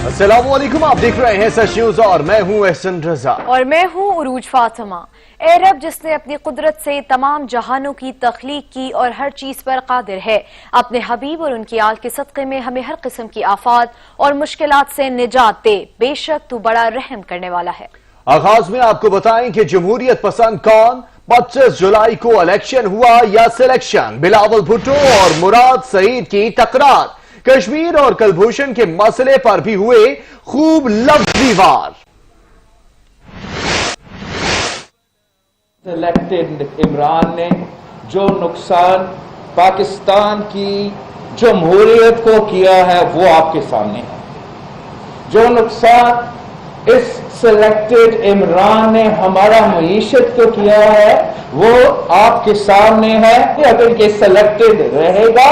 السلام علیکم، آپ دیکھ رہے ہیں سچ نیوز اور میں ہوں احسن رضا اور میں ہوں عروج فاطمہ۔ اے رب جس نے اپنی قدرت سے تمام جہانوں کی تخلیق کی اور ہر چیز پر قادر ہے، اپنے حبیب اور ان کی آل کے صدقے میں ہمیں ہر قسم کی آفات اور مشکلات سے نجات دے، بے شک تو بڑا رحم کرنے والا ہے۔ آغاز میں آپ کو بتائیں کہ جمہوریت پسند کون؟ 25 جولائی کو الیکشن ہوا یا سلیکشن؟ بلاول بھٹو اور مراد سعید کی تکرار، کشمیر اور کلبھوشن کے مسئلے پر بھی ہوئے خوب لفظی وار۔ سلیکٹڈ عمران نے جو نقصان پاکستان کی جمہوریت کو کیا ہے وہ آپ کے سامنے ہے۔ جو نقصان اس سلیکٹڈ عمران نے ہمارا معیشت کو کیا ہے وہ آپ کے سامنے ہے۔ اگر یہ سلیکٹڈ رہے گا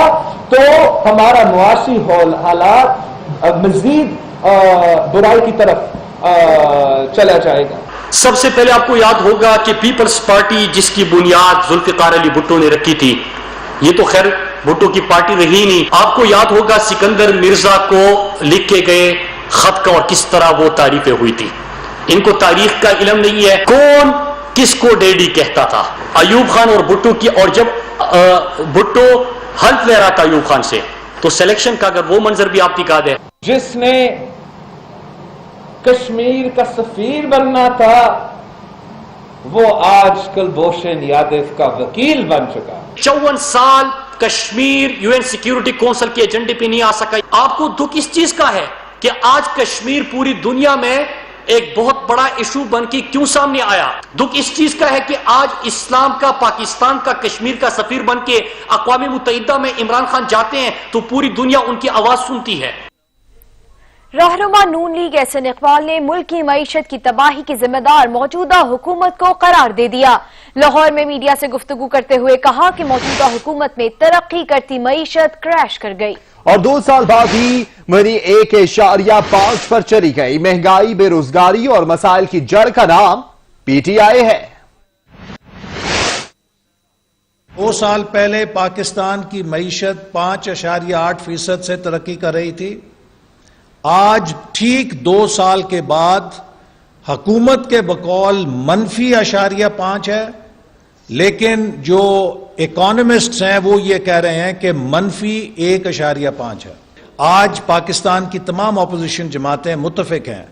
تو ہمارا معاشی حالات مزید برائی کی طرف چلا جائے گا۔ سب سے پہلے آپ کو یاد ہوگا کہ پیپلز پارٹی جس کی بنیاد ذوالفقار علی بھٹو نے رکھی تھی، یہ تو خیر بھٹو کی پارٹی رہی نہیں۔ آپ کو یاد ہوگا سکندر مرزا کو لکھے گئے خط کا اور کس طرح وہ تعریفیں ہوئی تھی۔ ان کو تاریخ کا علم نہیں ہے، کون کس کو ڈیڈی کہتا تھا، ایوب خان اور بھٹو کی۔ اور جب بھٹو حلف لے رہا تھا ایوب خان سے تو سلیکشن کا اگر وہ منظر بھی آپ دکھا دیں، جس نے کشمیر کا سفیر بننا تھا وہ آج کلبھوشن یادو کا وکیل بن چکا۔ 54 سال Kashmir U N security council کے ایجنڈے پہ نہیں آ سکا۔ آپ کو دکھ اس چیز کا ہے کہ آج کشمیر پوری دنیا میں ایک بہت بڑا ایشو بن کے کیوں سامنے آیا؟ دکھ اس چیز کا ہے کہ آج اسلام کا پاکستان کا کشمیر کا سفیر بن کے اقوام متحدہ میں عمران خان جاتے ہیں تو پوری دنیا ان کی آواز سنتی ہے۔ رہنما نون لیگ احسن اقبال نے ملک کی معیشت کی تباہی کی ذمہ دار موجودہ حکومت کو قرار دے دیا۔ لاہور میں میڈیا سے گفتگو کرتے ہوئے کہا کہ موجودہ حکومت میں ترقی کرتی معیشت کریش کر گئی اور 2 سال بعد ہی منی 1.5 پر چلی گئی۔ مہنگائی، بے روزگاری اور مسائل کی جڑ کا نام پی ٹی آئی ہے۔ 2 سال پہلے پاکستان کی معیشت 5.8% سے ترقی کر رہی تھی۔ آج ٹھیک 2 سال کے بعد حکومت کے بقول -0.5 ہے، لیکن جو اکانومسٹس ہیں وہ یہ کہہ رہے ہیں کہ -1.5 ہے۔ آج پاکستان کی تمام اپوزیشن جماعتیں متفق ہیں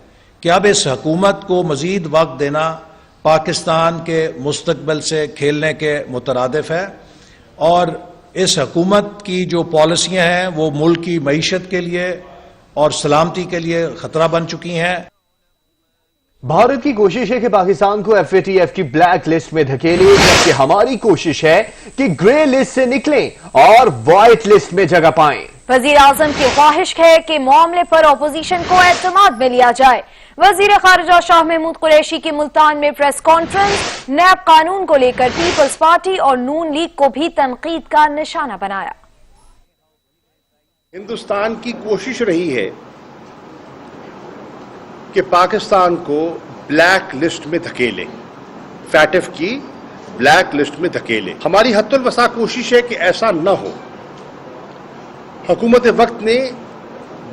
کہ اب اس حکومت کو مزید وقت دینا پاکستان کے مستقبل سے کھیلنے کے مترادف ہے، اور اس حکومت کی جو پالیسیاں ہیں وہ ملک کی معیشت کے لیے اور سلامتی کے لیے خطرہ بن چکی ہیں۔ بھارت کی کوشش ہے کہ پاکستان کو FATF کی بلیک لسٹ میں دھکیلے، جبکہ ہماری کوشش ہے کہ گرے لسٹ سے نکلیں اور وائٹ لسٹ میں جگہ پائیں۔ وزیر اعظم کی خواہش ہے کہ معاملے پر اپوزیشن کو اعتماد میں لیا جائے۔ وزیر خارجہ شاہ محمود قریشی کی ملتان میں پریس کانفرنس، نیب قانون کو لے کر پیپلز پارٹی اور نون لیگ کو بھی تنقید کا نشانہ بنایا۔ ہندوستان کی کوشش رہی ہے کہ پاکستان کو بلیک لسٹ میں دھکیلے، FATF کی بلیک لسٹ میں دھکیلے۔ ہماری حد الوسع کوشش ہے کہ ایسا نہ ہو۔ حکومت وقت نے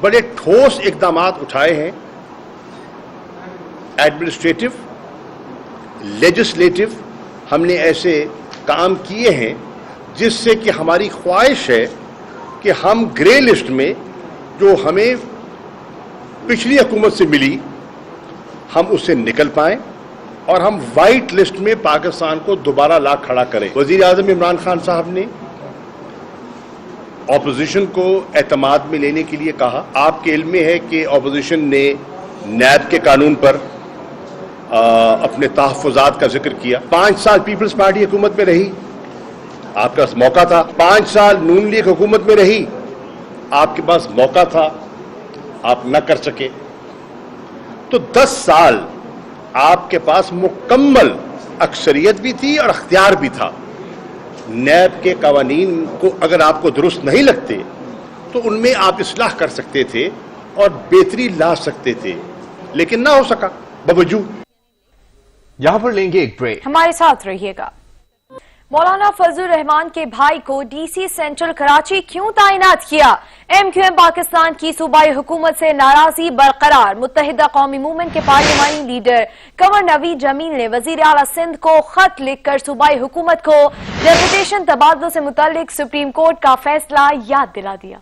بڑے ٹھوس اقدامات اٹھائے ہیں، ایڈمنسٹریٹو، لیجسلیٹو، ہم نے ایسے کام کیے ہیں جس سے کہ ہماری خواہش ہے کہ ہم گرے لسٹ میں جو ہمیں پچھلی حکومت سے ملی ہم اس سے نکل پائیں اور ہم وائٹ لسٹ میں پاکستان کو دوبارہ لا کھڑا کریں۔ وزیر اعظم عمران خان صاحب نے اپوزیشن کو اعتماد میں لینے کے لیے کہا۔ آپ کے علم میں ہے کہ اپوزیشن نے نیب کے قانون پر اپنے تحفظات کا ذکر کیا۔ 5 سال پیپلز پارٹی حکومت میں رہی، آپ کے پاس موقع تھا۔ 5 سال نون لیگ حکومت میں رہی، آپ کے پاس موقع تھا، آپ نہ کر سکے۔ تو 10 سال آپ کے پاس مکمل اکثریت بھی تھی اور اختیار بھی تھا۔ نیب کے قوانین کو اگر آپ کو درست نہیں لگتے تو ان میں آپ اصلاح کر سکتے تھے اور بہتری لا سکتے تھے، لیکن نہ ہو سکا باوجود۔ یہاں پر لیں گے ایک بریک، ہمارے ساتھ رہیے گا۔ مولانا فضل الرحمان کے بھائی کو ڈی سی سینٹرل کراچی کیوں تعینات کیا؟ ایم کیو ایم پاکستان کی صوبائی حکومت سے ناراضی برقرار۔ متحدہ قومی موومنٹ کے پارلیمانی لیڈر کنور نوید جمیل نے وزیر اعلیٰ سندھ کو خط لکھ کر صوبائی حکومت کو ڈیپوٹیشن تبادلوں سے متعلق سپریم کورٹ کا فیصلہ یاد دلا دیا۔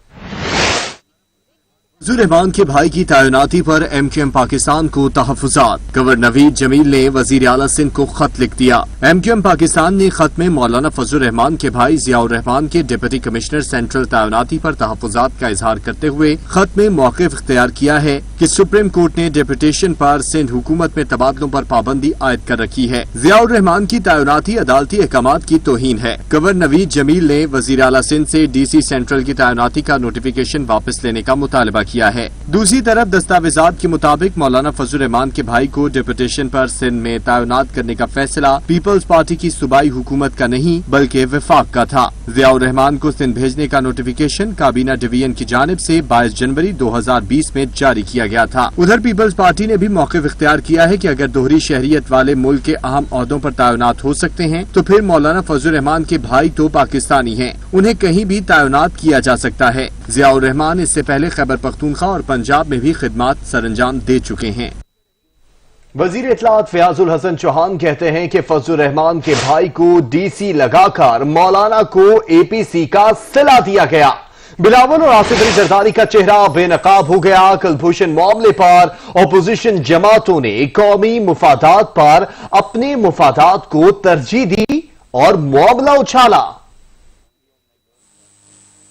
فضل الرحمان کے بھائی کی تعیناتی پر ایم کیو ایم پاکستان کو تحفظات۔ کنور نوید جمیل نے وزیر اعلیٰ سندھ کو خط لکھ دیا۔ ایم کیو ایم پاکستان نے خط میں مولانا فضل الرحمان کے بھائی ضیاء الرحمان کے ڈپٹی کمشنر سینٹرل تعیناتی پر تحفظات کا اظہار کرتے ہوئے خط میں موقف اختیار کیا ہے کہ سپریم کورٹ نے ڈیپوٹیشن پر سندھ حکومت میں تبادلوں پر پابندی عائد کر رکھی ہے۔ ضیاء الرحمان کی تعیناتی عدالتی احکامات کی توہین ہے۔ کنور نوید جمیل نے وزیر اعلیٰ سندھ سے ڈی سی سینٹرل کی تعیناتی کا نوٹیفیکیشن واپس لینے کا مطالبہ کیا ہے۔ دوسری طرف دستاویزات کے مطابق مولانا فضل الرحمان کے بھائی کو ڈیپوٹیشن پر سندھ میں تعینات کرنے کا فیصلہ پیپلز پارٹی کی صوبائی حکومت کا نہیں بلکہ وفاق کا تھا۔ ضیاء الرحمان کو سندھ بھیجنے کا نوٹیفیکیشن کابینہ ڈویژن کی جانب سے 22 جنوری 2020 میں جاری کیا گیا تھا۔ ادھر پیپلز پارٹی نے بھی موقف اختیار کیا ہے کہ اگر دوہری شہریت والے ملک کے اہم عہدوں پر تعینات ہو سکتے ہیں تو پھر مولانا فضل الرحمان کے بھائی تو پاکستانی ہیں، انہیں کہیں بھی تعینات کیا جا سکتا ہے۔ ضیاء الرحمان اس سے پہلے خیبر پختونخوا اور پنجاب میں بھی خدمات سر انجام دے چکے ہیں۔ وزیر اطلاعات فیاض الحسن چوہان کہتے ہیں کہ فضل الرحمان کے بھائی کو ڈی سی لگا کر مولانا کو اے پی سی کا صلہ دیا گیا۔ بلاول اور آصف علی زرداری کا چہرہ بے نقاب ہو گیا۔ کلبھوشن معاملے پر اپوزیشن جماعتوں نے قومی مفادات پر اپنے مفادات کو ترجیح دی اور معاملہ اچھالا۔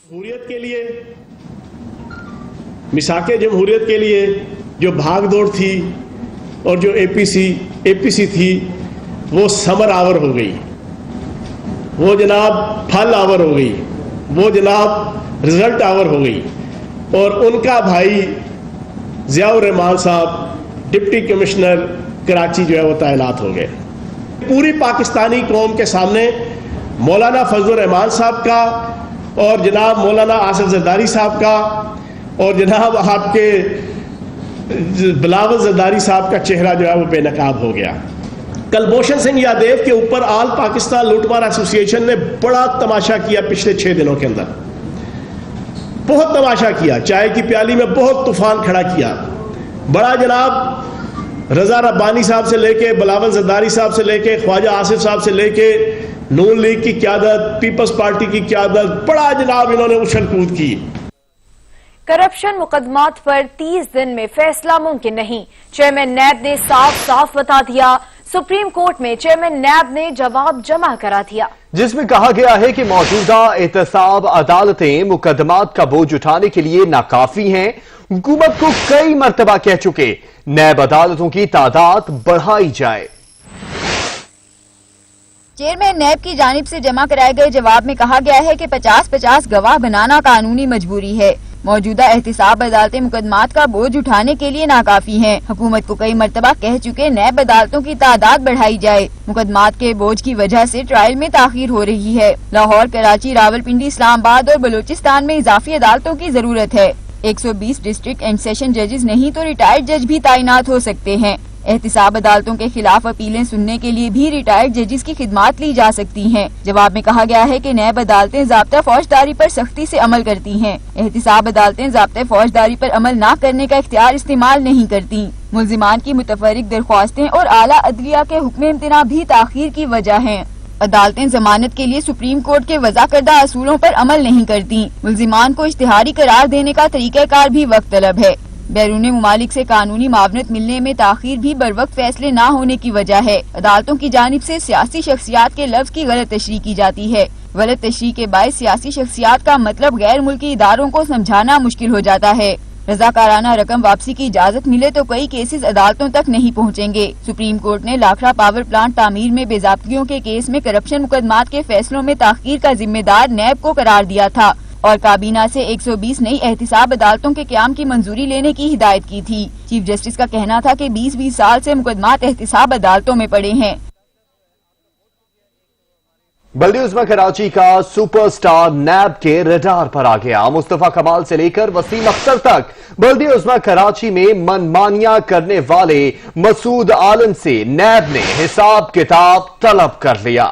جمہوریت کے لیے، مساق جمہوریت کے لیے جو بھاگ دوڑ تھی اور جو اے پی سی تھی وہ ثمر آور ہو گئی، وہ جناب پھل آور ہو گئی، وہ جناب رزلٹ آور ہو گئی، اور ان کا بھائی ضیاء الرحمان صاحب ڈپٹی کمشنر کراچی جو ہے وہ تعینات ہو گئے۔ پوری پاکستانی قوم کے سامنے مولانا فضل الرحمان صاحب کا اور جناب مولانا آصف زرداری صاحب کا اور جناب آپ کے بلاول زرداری صاحب کا چہرہ جو ہے وہ بے نقاب ہو گیا۔ کلبھوشن سنگھ یادیو کے اوپر آل پاکستان لوٹ مار ایسوسی ایشن نے بڑا تماشا کیا پچھلے 6 دنوں کے اندر، بہت تماشا کیا، چائے کی پیالی میں بہت طوفان کھڑا کیا، بڑا جناب رضا ربانی صاحب سے لے کے بلاول زرداری صاحب سے لے کے خواجہ آصف صاحب سے لے کے نون لیگ کی قیادت، پیپلز پارٹی کی قیادت، بڑا جناب انہوں نے اچھل کود کی۔ کرپشن مقدمات پر 30 دن میں فیصلہ ممکن نہیں، چیئرمین نیب نے صاف بتا دیا۔ سپریم کورٹ میں چیئرمین نیب نے جواب جمع کرا دیا، جس میں کہا گیا ہے کہ موجودہ احتساب عدالتیں مقدمات کا بوجھ اٹھانے کے لیے ناکافی ہیں۔ حکومت کو کئی مرتبہ کہہ چکے نیب عدالتوں کی تعداد بڑھائی جائے۔ چیئرمین نیب کی جانب سے جمع کرائے گئے جواب میں کہا گیا ہے کہ 50-50 گواہ بنانا قانونی مجبوری ہے۔ موجودہ احتساب عدالتیں مقدمات کا بوجھ اٹھانے کے لیے ناکافی ہیں۔ حکومت کو کئی مرتبہ کہہ چکے نیب عدالتوں کی تعداد بڑھائی جائے۔ مقدمات کے بوجھ کی وجہ سے ٹرائل میں تاخیر ہو رہی ہے۔ لاہور، کراچی، راولپنڈی، اسلام آباد اور بلوچستان میں اضافی عدالتوں کی ضرورت ہے۔ 120 ڈسٹرکٹ اینڈ سیشن ججز نہیں تو ریٹائرڈ جج بھی تعینات ہو سکتے ہیں۔ احتساب عدالتوں کے خلاف اپیلیں سننے کے لیے بھی ریٹائرڈ ججز کی خدمات لی جا سکتی ہیں۔ جواب میں کہا گیا ہے کہ نیب عدالتیں ضابطہ فوجداری پر سختی سے عمل کرتی ہیں۔ احتساب عدالتیں ضابطہ فوجداری پر عمل نہ کرنے کا اختیار استعمال نہیں کرتی۔ ملزمان کی متفرق درخواستیں اور اعلیٰ عدلیہ کے حکم امتناع بھی تاخیر کی وجہ ہیں۔ عدالتیں ضمانت کے لیے سپریم کورٹ کے وضع کردہ اصولوں پر عمل نہیں کرتی۔ ملزمان کو اشتہاری قرار دینے کا طریقہ کار بھی وقت طلب ہے۔ بیرون ممالک سے قانونی معاونت ملنے میں تاخیر بھی بروقت فیصلے نہ ہونے کی وجہ ہے۔ عدالتوں کی جانب سے سیاسی شخصیات کے لفظ کی غلط تشریح کی جاتی ہے۔ غلط تشریح کے باعث سیاسی شخصیات کا مطلب غیر ملکی اداروں کو سمجھانا مشکل ہو جاتا ہے۔ رضاکارانہ رقم واپسی کی اجازت ملے تو کئی کیسز عدالتوں تک نہیں پہنچیں گے۔ سپریم کورٹ نے لاکھڑا پاور پلانٹ تعمیر میں بے ضابطگیوں کے کیس میں کرپشن مقدمات کے فیصلوں میں تاخیر کا ذمہ دار نیب کو قرار دیا تھا اور کابینہ سے 120 نئی احتساب عدالتوں کے قیام کی منظوری لینے کی ہدایت کی تھی۔ چیف جسٹس کا کہنا تھا کہ 20 سال سے مقدمات احتساب عدالتوں میں پڑے ہیں۔ بلدی عظمی کراچی کا سپر سٹار نیب کے ریڈار پر آ گیا۔ مصطفیٰ کمال سے لے کر وسیم اختر تک بلدی عظمی کراچی میں من مانیاں کرنے والے مسعود عالم سے نیب نے حساب کتاب طلب کر لیا۔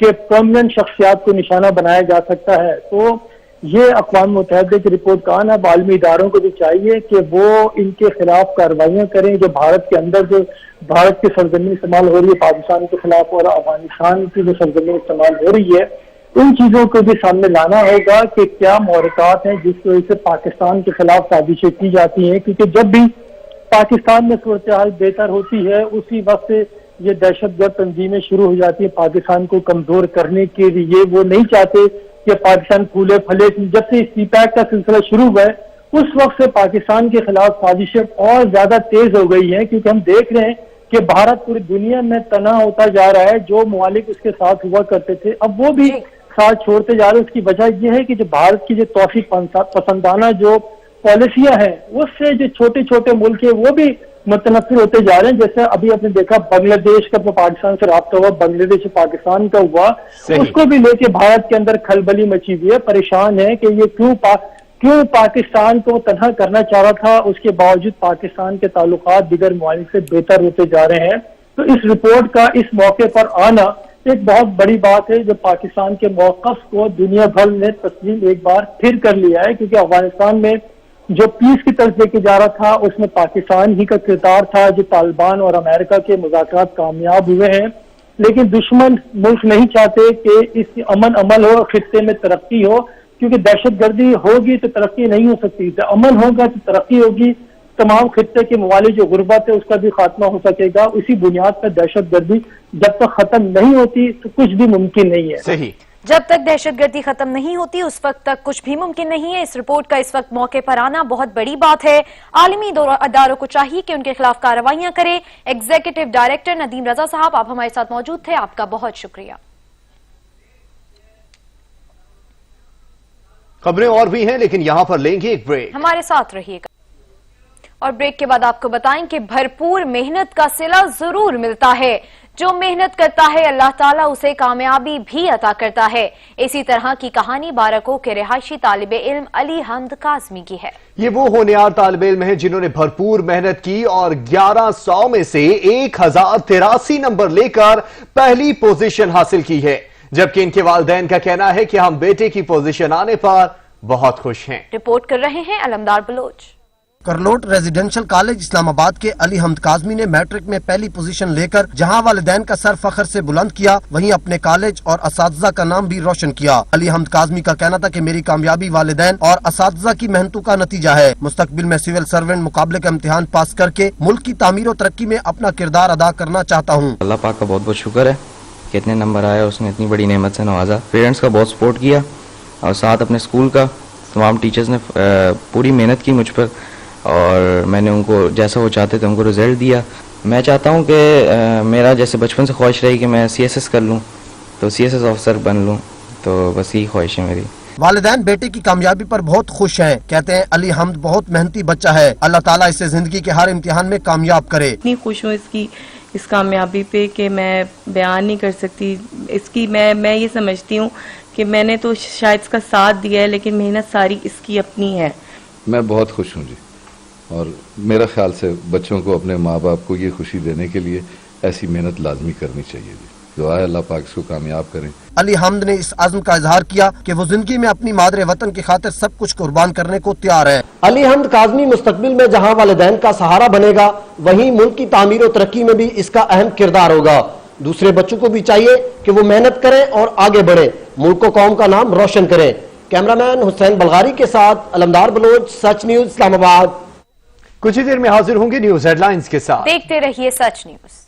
کہ پرومیننٹ شخصیات کو نشانہ بنایا جا سکتا ہے. تو یہ اقوام متحدہ کی رپورٹ کا نا عالمی اداروں کو بھی چاہیے کہ وہ ان کے خلاف کارروائیاں کریں. جو بھارت کے اندر جو بھارت کی سرزمین استعمال ہو رہی ہے پاکستان کے خلاف اور افغانستان کی جو سرزمین استعمال ہو رہی ہے, ان چیزوں کو بھی سامنے لانا ہوگا کہ کیا محرکات ہیں جس کی وجہ سے پاکستان کے خلاف سازشیں کی جاتی ہیں. کیونکہ جب بھی پاکستان میں صورتحال بہتر ہوتی ہے اسی وقت یہ دہشت گرد تنظیمیں شروع ہو جاتی ہیں پاکستان کو کمزور کرنے کے لیے. وہ نہیں چاہتے کہ پاکستان پھولے پھلے. جب سے سی پیک کا سلسلہ شروع ہوا ہے اس وقت سے پاکستان کے خلاف سازشیں اور زیادہ تیز ہو گئی ہیں, کیونکہ ہم دیکھ رہے ہیں کہ بھارت پوری دنیا میں تنہا ہوتا جا رہا ہے. جو ممالک اس کے ساتھ ہوا کرتے تھے اب وہ بھی ساتھ چھوڑتے جا رہے ہیں. اس کی وجہ یہ ہے کہ جو بھارت کی جو توسیع پسندانہ جو پالیسیاں ہیں اس سے جو چھوٹے چھوٹے ملک ہیں وہ بھی متنفر ہوتے جا رہے ہیں. جیسے ابھی آپ نے دیکھا بنگلہ دیش کا پاکستان سے رابطہ ہوا, بنگلہ دیش پاکستان کا ہوا, اس کو بھی لے کے بھارت کے اندر کھلبلی مچی ہوئی ہے. پریشان ہے کہ یہ کیوں پاکستان کو تنہا کرنا چاہ رہا تھا, اس کے باوجود پاکستان کے تعلقات دیگر ممالک سے بہتر ہوتے جا رہے ہیں. تو اس رپورٹ کا اس موقع پر آنا ایک بہت بڑی بات ہے جو پاکستان کے موقف کو دنیا بھر نے تسلیم ایک بار پھر کر لیا ہے. کیونکہ افغانستان میں جو پیس کی طرف لے کے جا رہا تھا اس میں پاکستان ہی کا کردار تھا. جو طالبان اور امریکہ کے مذاکرات کامیاب ہوئے ہیں, لیکن دشمن ملک نہیں چاہتے کہ اس امن عمل ہو, خطے میں ترقی ہو. کیونکہ دہشت گردی ہوگی تو ترقی نہیں ہو سکتی, امن ہوگا تو ترقی ہوگی. تمام خطے کے ممالک جو غربت ہے اس کا بھی خاتمہ ہو سکے گا. اسی بنیاد پر دہشت گردی جب تک ختم نہیں ہوتی تو کچھ بھی ممکن نہیں ہے. صحیح. جب تک دہشت گردی ختم نہیں ہوتی اس وقت تک کچھ بھی ممکن نہیں ہے. اس رپورٹ کا اس وقت موقع پر آنا بہت بڑی بات ہے. عالمی اداروں کو چاہیے کہ ان کے خلاف کارروائیاں کریں. ایگزیکٹو ڈائریکٹر ندیم رضا صاحب, آپ ہمارے ساتھ موجود تھے, آپ کا بہت شکریہ. خبریں اور بھی ہیں لیکن یہاں پر لیں گے ایک بریک. ہمارے ساتھ رہیے گا اور بریک کے بعد آپ کو بتائیں کہ بھرپور محنت کا صلہ ضرور ملتا ہے. جو محنت کرتا ہے اللہ تعالیٰ اسے کامیابی بھی عطا کرتا ہے. اسی طرح کی کہانی بارکو کے رہائشی طالب علم علی حمد کاظمی کی ہے. یہ وہ ہونہار طالب علم ہیں جنہوں نے بھرپور محنت کی اور 1100 میں سے 1083 نمبر لے کر پہلی پوزیشن حاصل کی ہے. جبکہ ان کے والدین کا کہنا ہے کہ ہم بیٹے کی پوزیشن آنے پر بہت خوش ہیں. رپورٹ کر رہے ہیں علمدار بلوچ. کرلوٹ ریزیڈنشل کالج اسلام آباد کے علی حمد کاظمی نے میٹرک میں پہلی پوزیشن لے کر جہاں والدین کا سر فخر سے بلند کیا وہیں اپنے کالج اور اساتذہ کا نام بھی روشن کیا. علی حمد کاظمی کا کہنا تھا کہ میری کامیابی والدین اور اساتذہ کی محنتوں کا نتیجہ ہے. مستقبل میں سول سرونٹ مقابلے کا امتحان پاس کر کے ملک کی تعمیر و ترقی میں اپنا کردار ادا کرنا چاہتا ہوں. اللہ پاک کا بہت بہت شکر ہے کہ اتنے نمبر آئے, اس نے اتنی بڑی نعمت سے نوازا. پیرنٹس کا بہت سپورٹ کیا اور ساتھ اپنے اسکول کا تمام ٹیچرز نے پوری محنت کی مجھ پر اور میں نے ان کو جیسا وہ چاہتے تھے ان کو رزلٹ دیا. میں چاہتا ہوں کہ میرا جیسے بچپن سے خواہش رہی کہ میں CSS کر لوں تو CSS آفیسر بن لوں, تو بس یہی خواہش ہے میری. والدین بیٹے کی کامیابی پر بہت خوش ہیں. کہتے ہیں علی حمد بہت محنتی بچہ ہے, اللہ تعالیٰ اسے زندگی کے ہر امتحان میں کامیاب کرے. اتنی خوش ہوں اس کامیابی پہ کہ میں بیان نہیں کر سکتی. اس کی میں یہ سمجھتی ہوں کہ میں نے تو شاید اس کا ساتھ دیا ہے لیکن محنت ساری اس کی اپنی ہے. میں بہت خوش ہوں جی, اور میرا خیال سے بچوں کو اپنے ماں باپ کو یہ خوشی دینے کے لیے ایسی محنت لازمی کرنی چاہیے جی. دعا ہے اللہ پاک اس کو کامیاب کریں. علی حمد نے اس عزم کا اظہار کیا کہ وہ زندگی میں اپنی مادر وطن کی خاطر سب کچھ قربان کرنے کو تیار ہے. علی حمد کاظمی مستقبل میں جہاں والدین کا سہارا بنے گا وہیں ملک کی تعمیر و ترقی میں بھی اس کا اہم کردار ہوگا. دوسرے بچوں کو بھی چاہیے کہ وہ محنت کریں اور آگے بڑھیں, ملک و قوم کا نام روشن کریں. کیمرہ مین حسین بلغاری کے ساتھ علمدار بلوچ, سچ نیوز اسلام آباد. کچھ ہی دیر میں حاضر ہوں گے نیوز ہیڈ لائنز کے ساتھ. دیکھتے رہیے سچ نیوز.